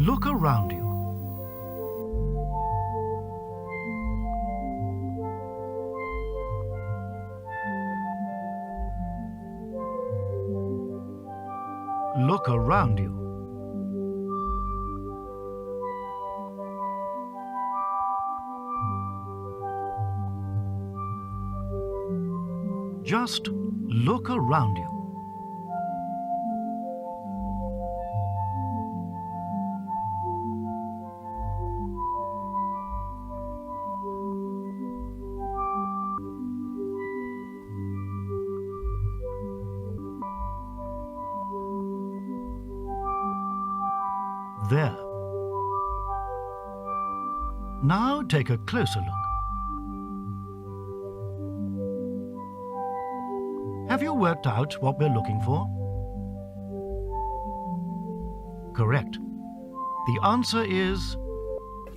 Look around you. Look around you. Just look around you. There. Now take a closer look. Have you worked out what we're looking for? Correct. The answer is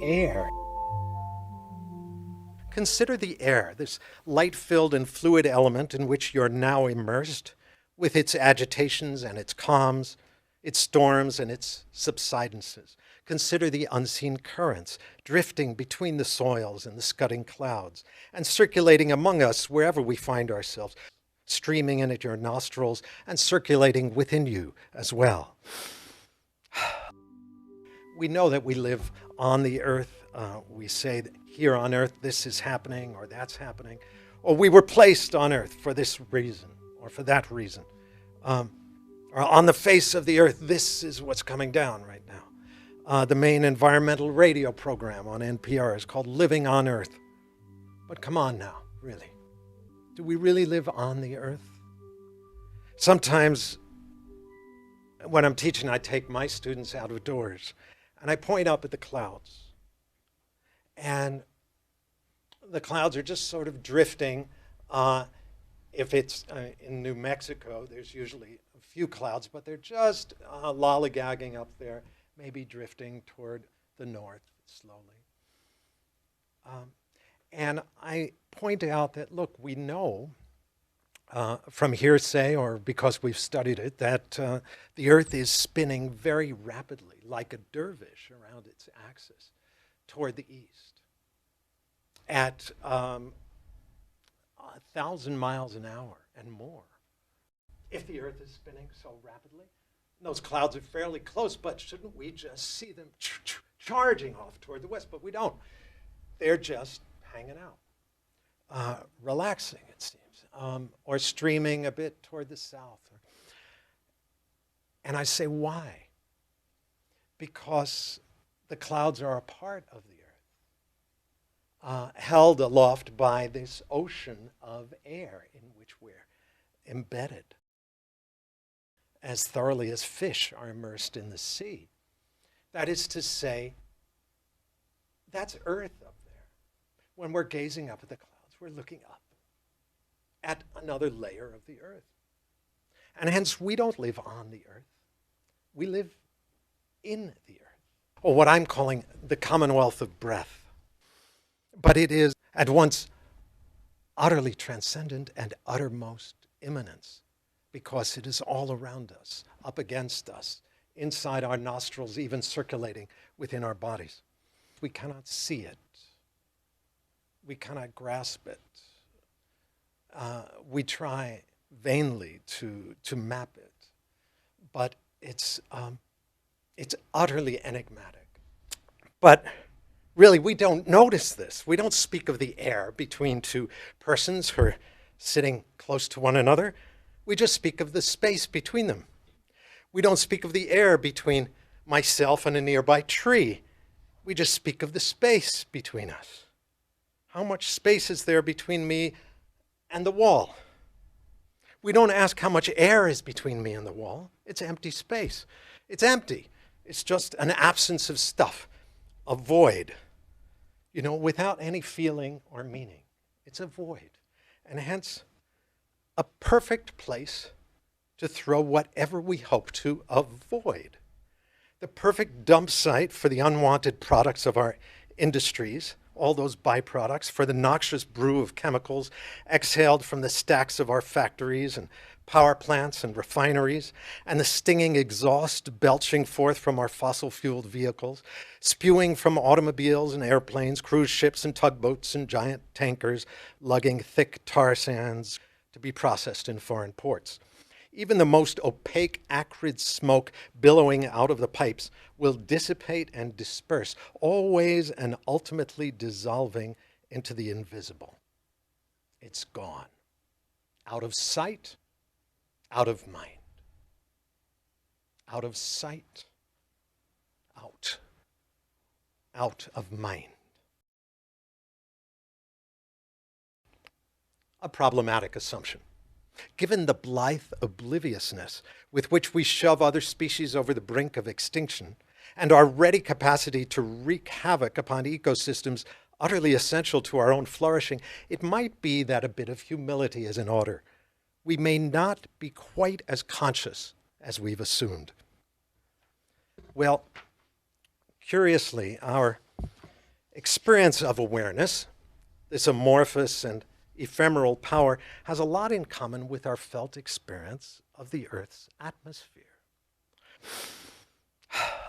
Air. Consider the air, this light-filled and fluid element in which you're now immersed, with its agitations and its calms, its storms and its subsidences. Consider the unseen currents drifting between the soils and the scudding clouds, and circulating among us wherever we find ourselves, streaming in at your nostrils and circulating within you as well. We know that we live on the earth. We say that here on earth this is happening or that's happening, or we were placed on earth for this reason or for that reason. Or on the face of the earth, this is what's coming down right now. The main environmental radio program on NPR is called Living on Earth. But come on now, really. Do we really live on the earth? Sometimes when I'm teaching, I take my students out of doors and I point up at the clouds. And the clouds are just sort of drifting. If it's in New Mexico, there's usually a few clouds, but they're just lollygagging up there, maybe drifting toward the north slowly. And I point out that, look, we know from hearsay or because we've studied it that the earth is spinning very rapidly, like a dervish around its axis, toward the east at 1,000 miles an hour and more. If the earth is spinning so rapidly, those clouds are fairly close, but shouldn't we just see them charging off toward the west? But we don't. They're just hanging out, relaxing, it seems, or streaming a bit toward the south. And I say, why? Because the clouds are a part of the earth, held aloft by this ocean of air in which we're embedded, as thoroughly as fish are immersed in the sea. That is to say, that's earth up there. When we're gazing up at the clouds, we're looking up at another layer of the earth. And hence, we don't live on the earth. We live in the earth, or what I'm calling the commonwealth of breath. But it is at once utterly transcendent and uttermost immanence, because it is all around us, up against us, inside our nostrils, even circulating within our bodies. We cannot see it. We cannot grasp it. We try vainly to map it, but it's utterly enigmatic. But really, we don't notice this. We don't speak of the air between two persons who are sitting close to one another. We just speak of the space between them. We don't speak of the air between myself and a nearby tree. We just speak of the space between us. How much space is there between me and the wall? We don't ask how much air is between me and the wall. It's empty space. It's empty. It's just an absence of stuff, a void, without any feeling or meaning. It's a void. And hence, a perfect place to throw whatever we hope to avoid. The perfect dump site for the unwanted products of our industries, all those byproducts, for the noxious brew of chemicals exhaled from the stacks of our factories and power plants and refineries, and the stinging exhaust belching forth from our fossil-fueled vehicles, spewing from automobiles and airplanes, cruise ships and tugboats and giant tankers, lugging thick tar sands to be processed in foreign ports. Even the most opaque, acrid smoke billowing out of the pipes will dissipate and disperse, always and ultimately dissolving into the invisible. It's gone. Out of sight, out of mind. Out of sight, out of mind. A problematic assumption. Given the blithe obliviousness with which we shove other species over the brink of extinction, and our ready capacity to wreak havoc upon ecosystems utterly essential to our own flourishing, it might be that a bit of humility is in order. We may not be quite as conscious as we've assumed. Well, curiously, our experience of awareness, this amorphous and ephemeral power, has a lot in common with our felt experience of the Earth's atmosphere.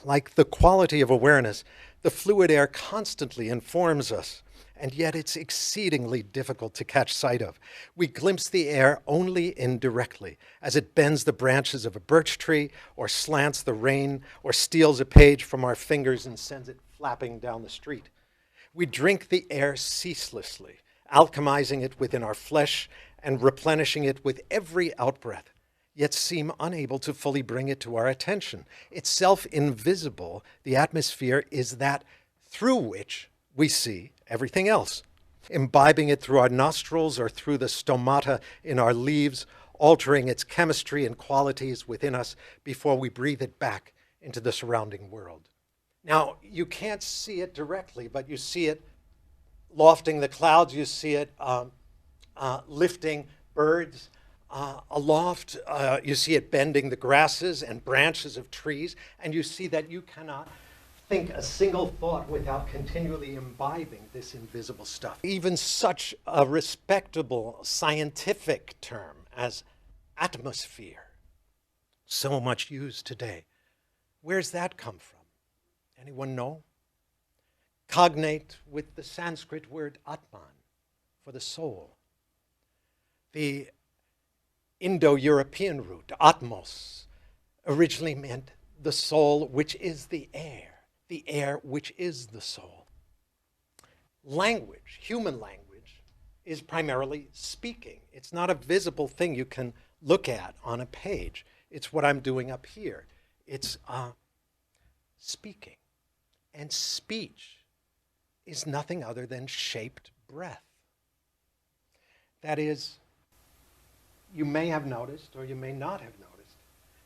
Like the quality of awareness, the fluid air constantly informs us, and yet it's exceedingly difficult to catch sight of. We glimpse the air only indirectly, as it bends the branches of a birch tree, or slants the rain, or steals a page from our fingers and sends it flapping down the street. We drink the air ceaselessly, alchemizing it within our flesh and replenishing it with every outbreath, yet seem unable to fully bring it to our attention. Itself invisible, the atmosphere is that through which we see everything else, imbibing it through our nostrils or through the stomata in our leaves, altering its chemistry and qualities within us before we breathe it back into the surrounding world. Now, you can't see it directly, but you see it lofting the clouds, you see it lifting birds aloft, you see it bending the grasses and branches of trees, and you see that you cannot think a single thought without continually imbibing this invisible stuff. Even such a respectable scientific term as atmosphere, so much used today, where's that come from? Anyone know? Cognate with the Sanskrit word Atman, for the soul. The Indo-European root, Atmos, originally meant the soul, which is the air which is the soul. Language, human language, is primarily speaking. It's not a visible thing you can look at on a page. It's what I'm doing up here. It's speaking. And speech is nothing other than shaped breath. That is, you may have noticed, or you may not have noticed,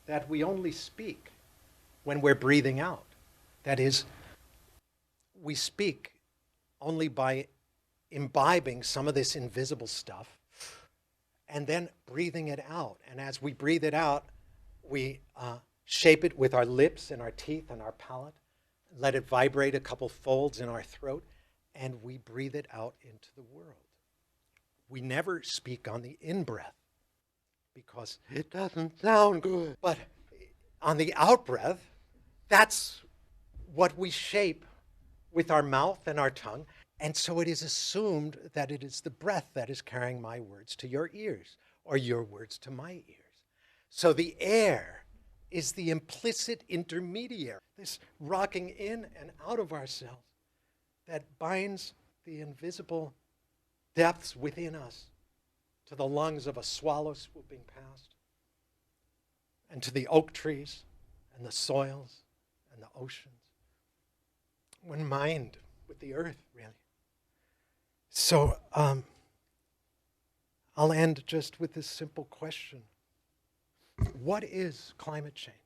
that we only speak when we're breathing out. That is, we speak only by imbibing some of this invisible stuff and then breathing it out. And as we breathe it out, we shape it with our lips and our teeth and our palate, let it vibrate a couple folds in our throat, and we breathe it out into the world. We never speak on the in-breath because it doesn't sound good. But on the out-breath, that's what we shape with our mouth and our tongue. And so it is assumed that it is the breath that is carrying my words to your ears or your words to my ears. So the air is the implicit intermediary, this rocking in and out of ourselves that binds the invisible depths within us to the lungs of a swallow swooping past, and to the oak trees and the soils and the oceans. One mind with the earth, really. So I'll end just with this simple question. What is climate change,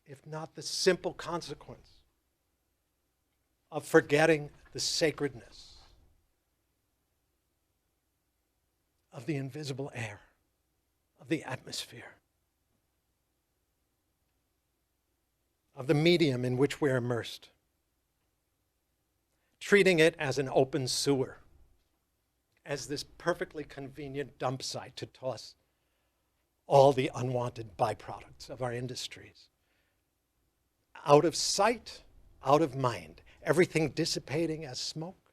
if not the simple consequence of forgetting the sacredness of the invisible air, of the atmosphere, of the medium in which we're immersed? treating it as an open sewer, as this perfectly convenient dump site to toss all the unwanted byproducts of our industries. Out of sight, out of mind, everything dissipating as smoke.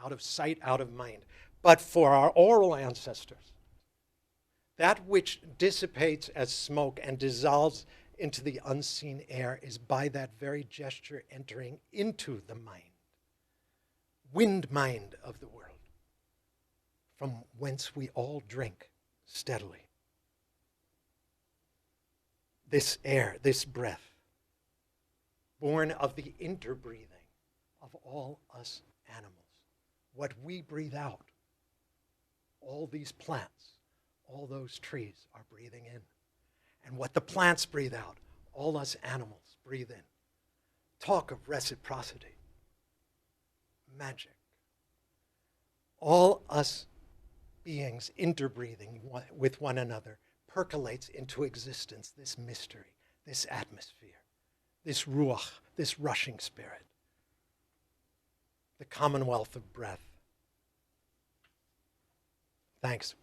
Out of sight, out of mind. But for our oral ancestors, that which dissipates as smoke and dissolves into the unseen air is by that very gesture entering into the mind, wind mind of the world, from whence we all drink steadily. This air, this breath, born of the interbreathing of all us animals, what we breathe out, all these plants, all those trees are breathing in. And what the plants breathe out, all us animals breathe in. Talk of reciprocity, magic. All us beings interbreathing with one another percolates into existence this mystery, this atmosphere, this ruach, this rushing spirit, the commonwealth of breath. Thanks.